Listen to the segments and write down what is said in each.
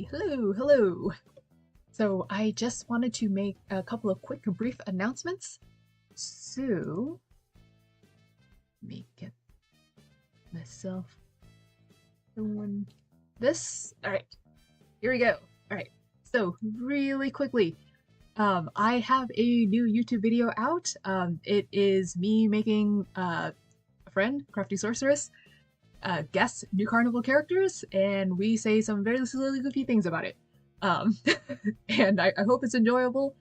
Hello. So I just wanted to make a couple of quick brief announcements. So let me get myself doing this. Alright, here we go. Alright, so really quickly, I have a new YouTube video out. It is me making a friend, Crafty Sorceress, guess new carnival characters, and we say some very silly goofy things about it. And I hope it's enjoyable.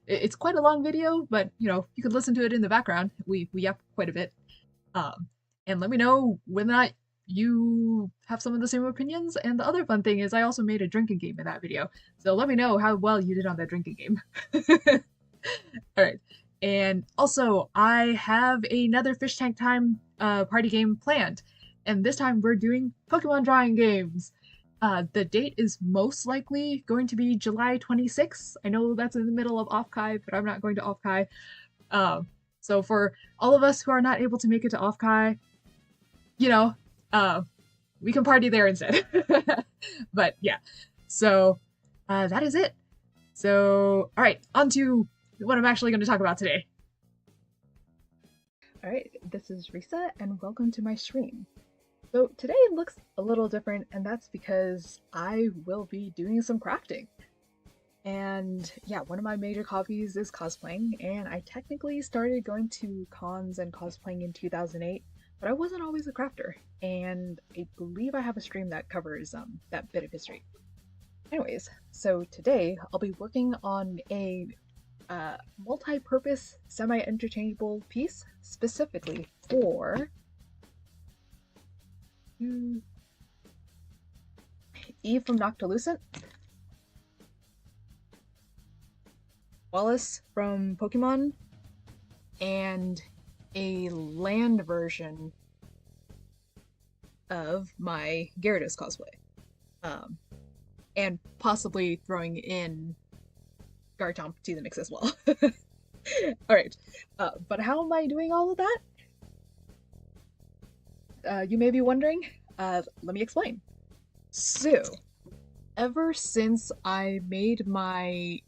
It's quite a long video, but you could listen to it in the background. We yap quite a bit. And let me know whether or not you have some of the same opinions. And the other fun thing is I also made a drinking game in that video. So let me know how well you did on that drinking game. Alright. And also, I have another Fish Tank Time party game planned. And this time we're doing Pokemon drawing games. The date is most likely going to be July 26th. I know that's in the middle of Offkai, but I'm not going to Offkai. So for all of us who are not able to make it to Offkai, we can party there instead. But yeah, so that is it. So, alright, on to what I'm actually going to talk about today. Alright, this is Risa, and welcome to my stream. So today looks a little different, and that's because I will be doing some crafting. And yeah, one of my major hobbies is cosplaying, and I technically started going to cons and cosplaying in 2008, but I wasn't always a crafter, and I believe I have a stream that covers that bit of history. Anyways, so today I'll be working on a multi-purpose semi-interchangeable piece specifically for Eve from Noctilucent, Wallace from Pokemon, and a land version of my Gyarados cosplay. And possibly throwing in Garchomp to the mix as well. Alright, but how am I doing all of that? You may be wondering. Let me explain. So, ever since I made my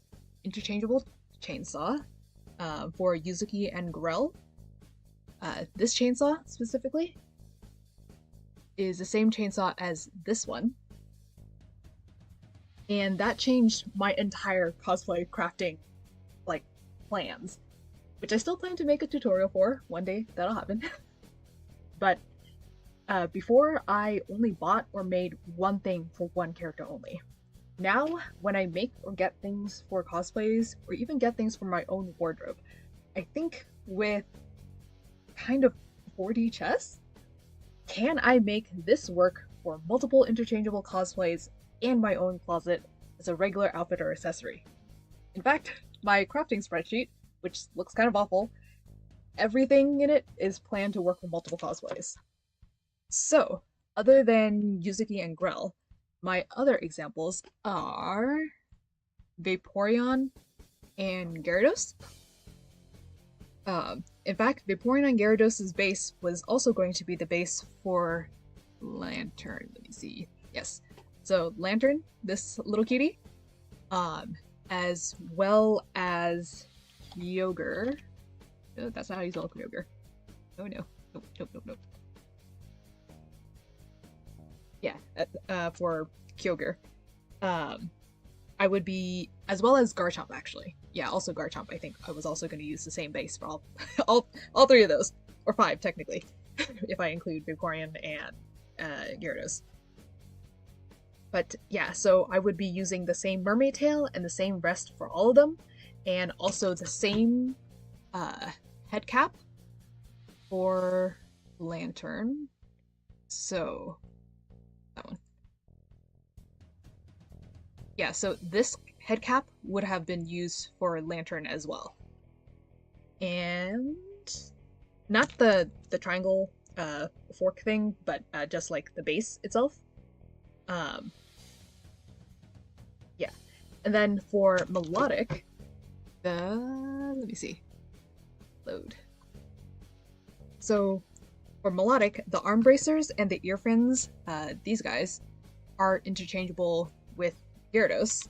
interchangeable chainsaw for Yuzuki and Grell, this chainsaw specifically is the same chainsaw as this one, and that changed my entire cosplay crafting plans, which I still plan to make a tutorial for one day. That'll happen. But before, I only bought or made one thing for one character only. Now, when I make or get things for cosplays, or even get things for my own wardrobe, I think with kind of 4D chess, can I make this work for multiple interchangeable cosplays and my own closet as a regular outfit or accessory? In fact, my crafting spreadsheet, which looks kind of awful, everything in it is planned to work with multiple cosplays. So, other than Yuzuki and Grell, my other examples are Vaporeon and Gyarados. In fact, Vaporeon and Gyarados' base was also going to be the base for Lantern. Let me see. Yes. So, Lantern, this little kitty, as well as Kyogre. Oh, that's not how you spell Kyogre. Oh no. Nope. Yeah, for Kyogre. I would be, as well as Garchomp, actually. Yeah, also Garchomp. I think I was also going to use the same base for all three of those, or five technically, if I include Vaporeon and Gyarados. But yeah, so I would be using the same mermaid tail and the same vest for all of them, and also the same head cap for Lantern. So that one. Yeah, so this head cap would have been used for Lantern as well. And not the triangle fork thing, but just like the base itself. Yeah. And then for Melodic, let me see. Load. So for Melodic, the arm bracers and the ear fins, these guys, are interchangeable with Gyarados.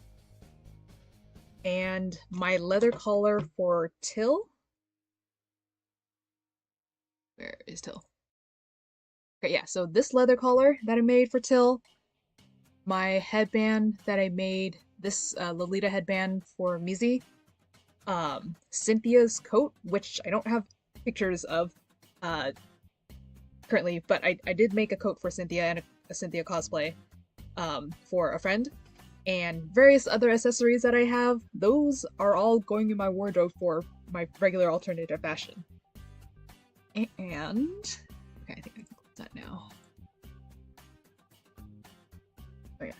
And my leather collar for Till. Where is Till? Okay, yeah, so this leather collar that I made for Till, my headband that I made, this Lolita headband for Mizi, Cynthia's coat, which I don't have pictures of currently, but I did make a coat for Cynthia and a Cynthia cosplay for a friend, and various other accessories that I have. Those are all going in my wardrobe for my regular alternative fashion. And okay, I think I can close that now. Oh yeah.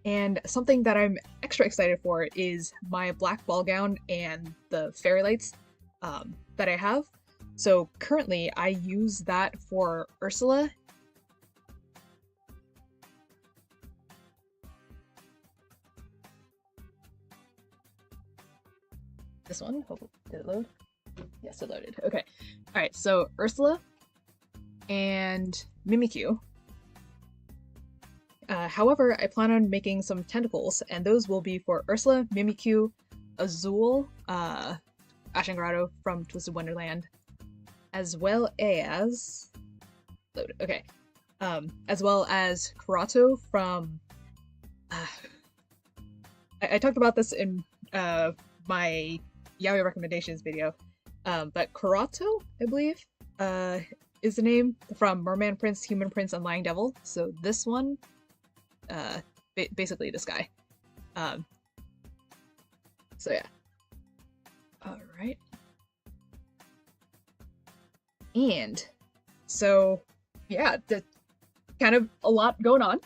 And something that I'm extra excited for is my black ball gown and the fairy lights that I have. So currently I use that for Ursula. This one, hopefully, did it load? Yes, it loaded. Okay. Alright, so Ursula and Mimikyu. However, I plan on making some tentacles, and those will be for Ursula, Mimikyu, Azul, Ashen Grotto from Twisted Wonderland, as well as loaded. Okay. As well as Karato from I talked about this in my Yaoi recommendations video, but Karato, I believe, is the name from Merman Prince, Human Prince, and Lying Devil. So this one, basically this guy. So yeah. Alright. And so, yeah, kind of a lot going on.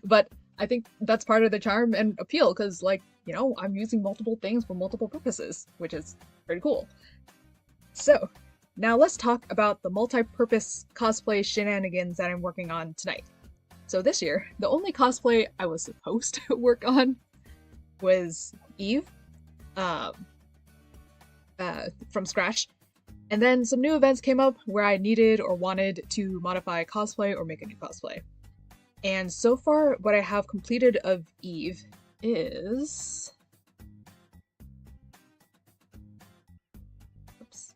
But I think that's part of the charm and appeal, because, like, you know, I'm using multiple things for multiple purposes, which is pretty cool. So, now let's talk about the multi-purpose cosplay shenanigans that I'm working on tonight. So this year, the only cosplay I was supposed to work on was Eve, from scratch. And then some new events came up where I needed or wanted to modify cosplay or make a new cosplay. And so far, what I have completed of Eve is... Oops.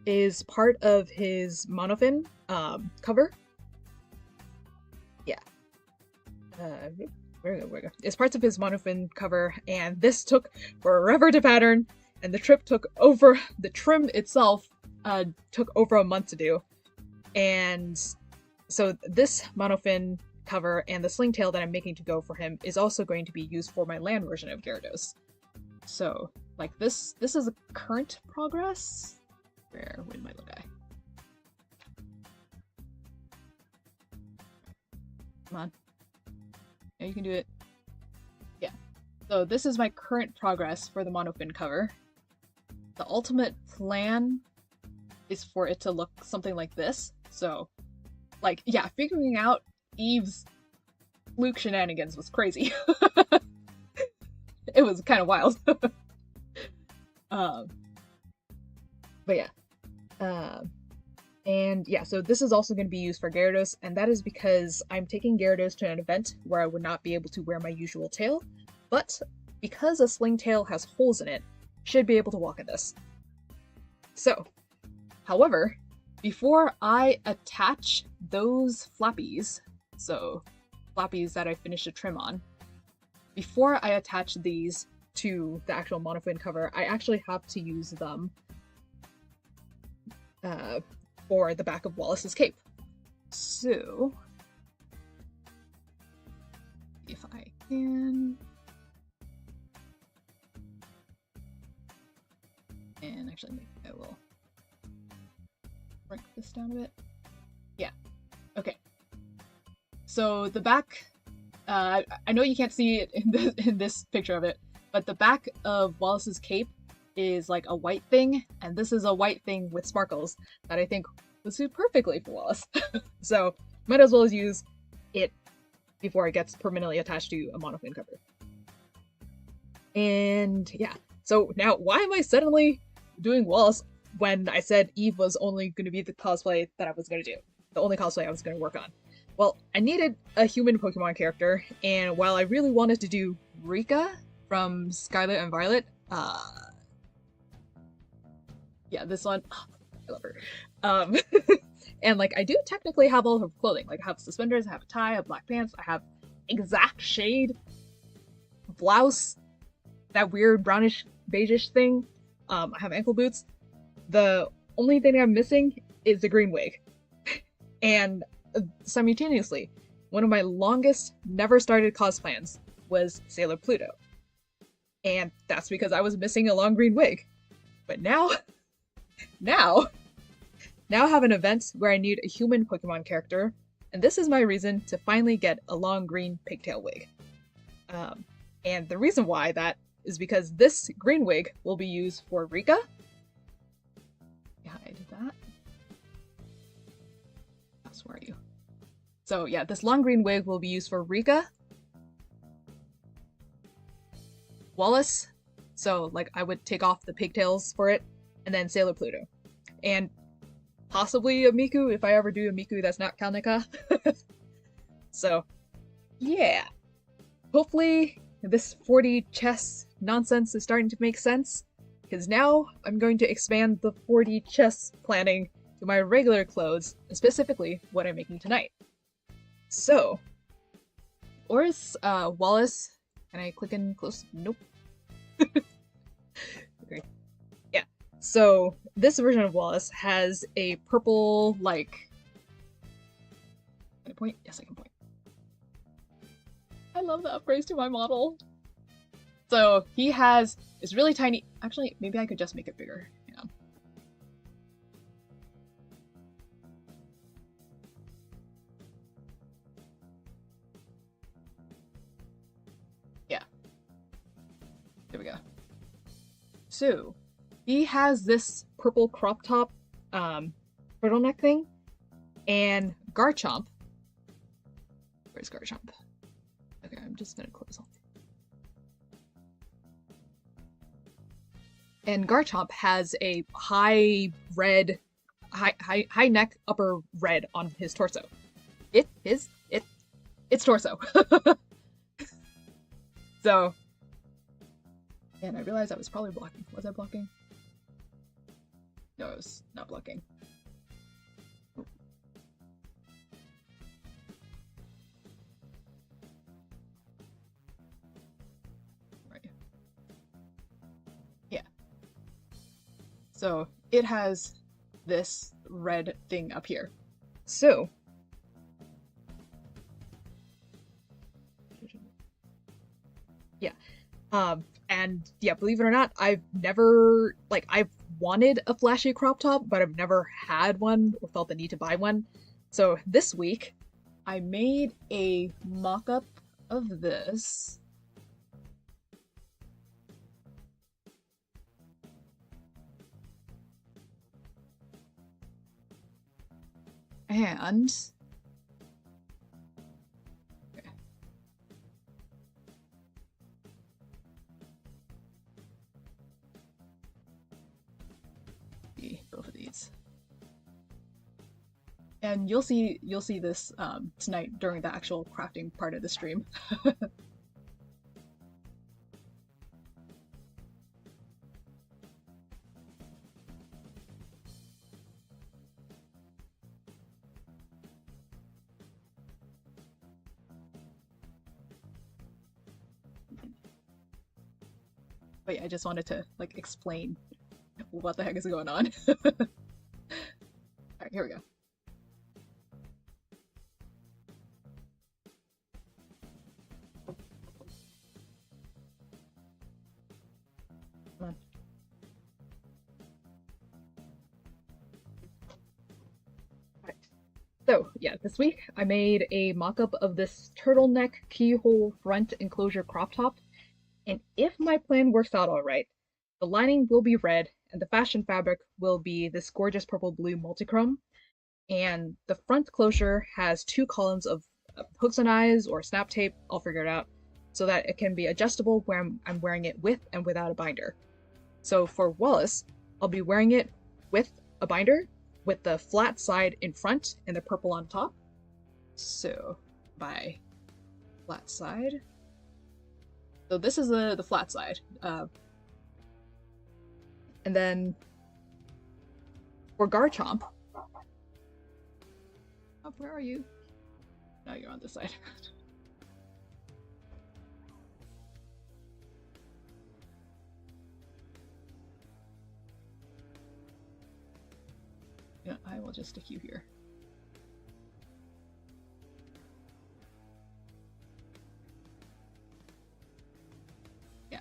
Is part of his monofin cover. Yeah. Where we go. It's parts of his monofin cover, and this took forever to pattern, and the trim itself took over a month to do. And so this monofin cover and the sling tail that I'm making to go for him is also going to be used for my land version of Gyarados. So, like, this is a current progress. Where'd my little guy? Come on. Yeah, you can do it. Yeah. So this is my current progress for the monofin cover. The ultimate plan is for it to look something like this. So, like, yeah, figuring out Eve's Luke shenanigans was crazy. It was kind of wild. But yeah. And yeah, so this is also going to be used for Gyarados, and that is because I'm taking Gyarados to an event where I would not be able to wear my usual tail, but because a sling tail has holes in it, should be able to walk in this. So, however, before I attach those flappies, so flappies that I finished a trim on, before I attach these to the actual monofin cover, I actually have to use them for the back of Wallace's cape. So, if I can... And actually, maybe I will break this down a bit. Yeah. Okay. So the back, I know you can't see it in this picture of it, but the back of Wallace's cape is like a white thing, and this is a white thing with sparkles that I think would suit perfectly for Wallace. So might as well use it before it gets permanently attached to a monofin cover. And yeah, so now why am I suddenly doing Wallace when I said Eve was only going to be the cosplay that I was going to do, the only cosplay I was going to work on. Well, I needed a human Pokemon character, and while I really wanted to do Rika from Scarlet and Violet, yeah, this one, oh, I love her. And like I do technically have all her clothing. Like I have suspenders, I have a tie, I have black pants, I have exact shade blouse, that weird brownish beigeish thing. I have ankle boots. The only thing I'm missing is the green wig. And simultaneously, one of my longest never started cosplans was Sailor Pluto. And that's because I was missing a long green wig. But now I have an event where I need a human Pokemon character, and this is my reason to finally get a long green pigtail wig. And the reason why that is because this green wig will be used for Rika. Yeah, I did that. Where are you? So yeah, this long green wig will be used for Rika, Wallace, so like I would take off the pigtails for it, and then Sailor Pluto. And possibly a Miku if I ever do a Miku that's not Kalnika. So yeah. Hopefully this 40 chess nonsense is starting to make sense, because now I'm going to expand the 40 chess planning to my regular clothes, and specifically what I'm making tonight. So, Oris, Wallace, can I click in close? Nope. Okay. Yeah, so this version of Wallace has a purple, like... Can I point? Yes, I can point. I love the upgrades to my model. So, he has this really tiny... Actually, maybe I could just make it bigger. Hang on. There we go. So, he has this purple crop top turtleneck thing, and Garchomp. Where's Garchomp? Okay, I'm just gonna close off. And Garchomp has a high neck, upper red on his torso. It's torso. So. And I realized I was probably blocking. Was I blocking? No, I was not blocking. Right. Yeah. So it has this red thing up here. So yeah. And yeah, believe it or not, I've never, like, I've wanted a flashy crop top, but I've never had one or felt the need to buy one. So this week, I made a mock-up of this. And both of these, and you'll see this tonight during the actual crafting part of the stream. But yeah, I just wanted to like explain what the heck is going on. Alright, here we go. Come on. Alright. So, yeah, this week I made a mock-up of this turtleneck keyhole front enclosure crop top, and if my plan works out alright, the lining will be red, and the fashion fabric will be this gorgeous purple-blue multichrome. And the front closure has 2 columns of hooks and eyes or snap tape, I'll figure it out, so that it can be adjustable where I'm wearing it with and without a binder. So for Wallace, I'll be wearing it with a binder with the flat side in front and the purple on top. So by flat side. So this is the flat side. And then for Garchomp, oh, where are you? No, you're on this side. Yeah, I will just stick you here. Yeah,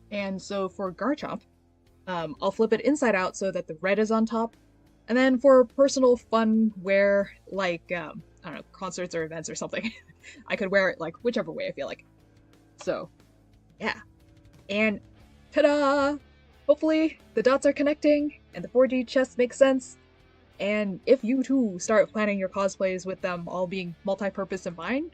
and so for Garchomp, I'll flip it inside out so that the red is on top. And then for personal fun wear, like, I don't know, concerts or events or something, I could wear it like whichever way I feel like. So, yeah. And ta-da! Hopefully the dots are connecting and the 4D chest makes sense. And if you too start planning your cosplays with them all being multi-purpose in mind,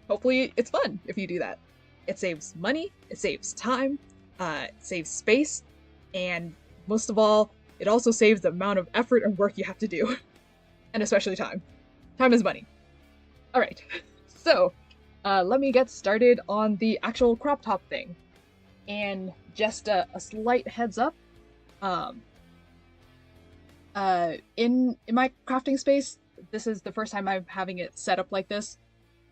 hopefully it's fun if you do that. It saves money, it saves time, it saves space, and most of all, it also saves the amount of effort and work you have to do. And especially time. Time is money. Alright, so let me get started on the actual crop top thing. And just a slight heads up, in my crafting space, this is the first time I'm having it set up like this.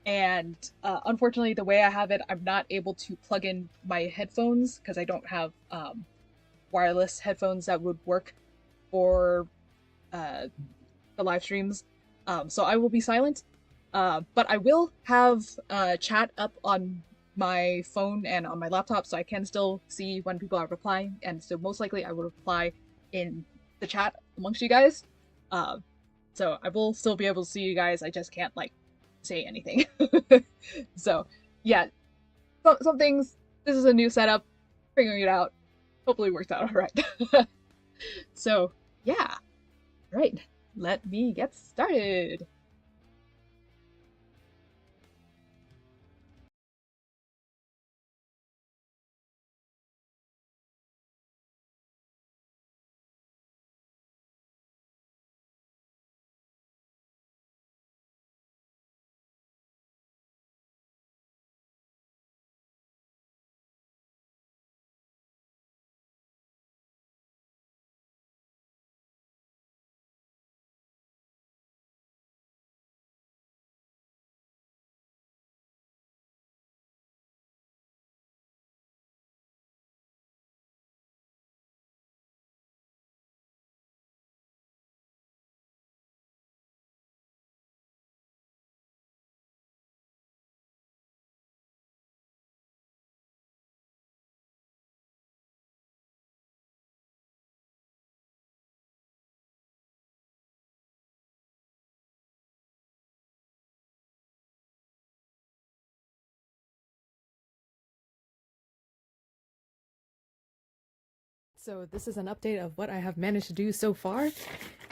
And unfortunately, the way I have it, I'm not able to plug in my headphones because I don't have wireless headphones that would work for the live streams. So I will be silent, but I will have chat up on my phone and on my laptop so I can still see when people are replying, and so most likely I will reply in the chat amongst you guys. So I will still be able to see you guys, I just can't like say anything. So yeah, some things, this is a new setup, figuring it out, hopefully it worked out alright. So yeah, right, let me get started. So this is an update of what I have managed to do so far,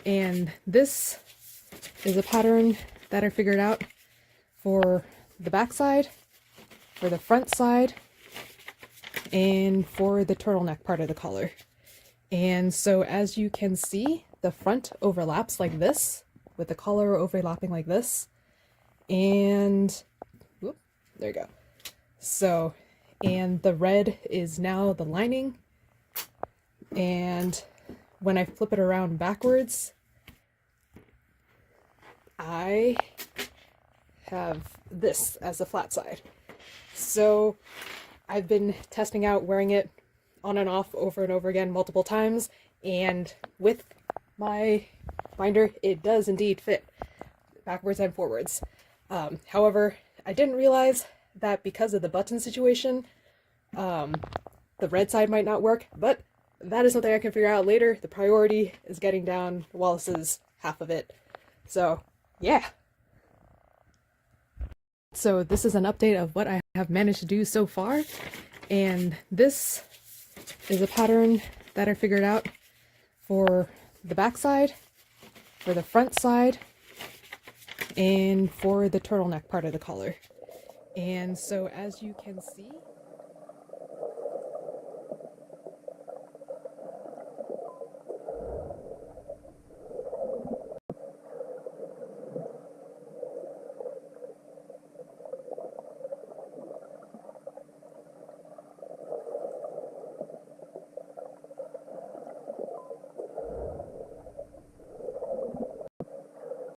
and this is a pattern that I figured out for the back side, for the front side, and for the turtleneck part of the collar. And so as you can see, the front overlaps like this, with the collar overlapping like this, and whoop, there you go. So, and the red is now the lining, and when I flip it around backwards, I have this as the flat side. So I've been testing out wearing it on and off over and over again multiple times, and with my binder it does indeed fit backwards and forwards. However, I didn't realize that because of the button situation, the red side might not work, but that is something I can figure out later. The priority is getting down Wallace's half of it. So, yeah. So this is an update of what I have managed to do so far, and this is a pattern that I figured out for the back side, for the front side, and for the turtleneck part of the collar. And so as you can see,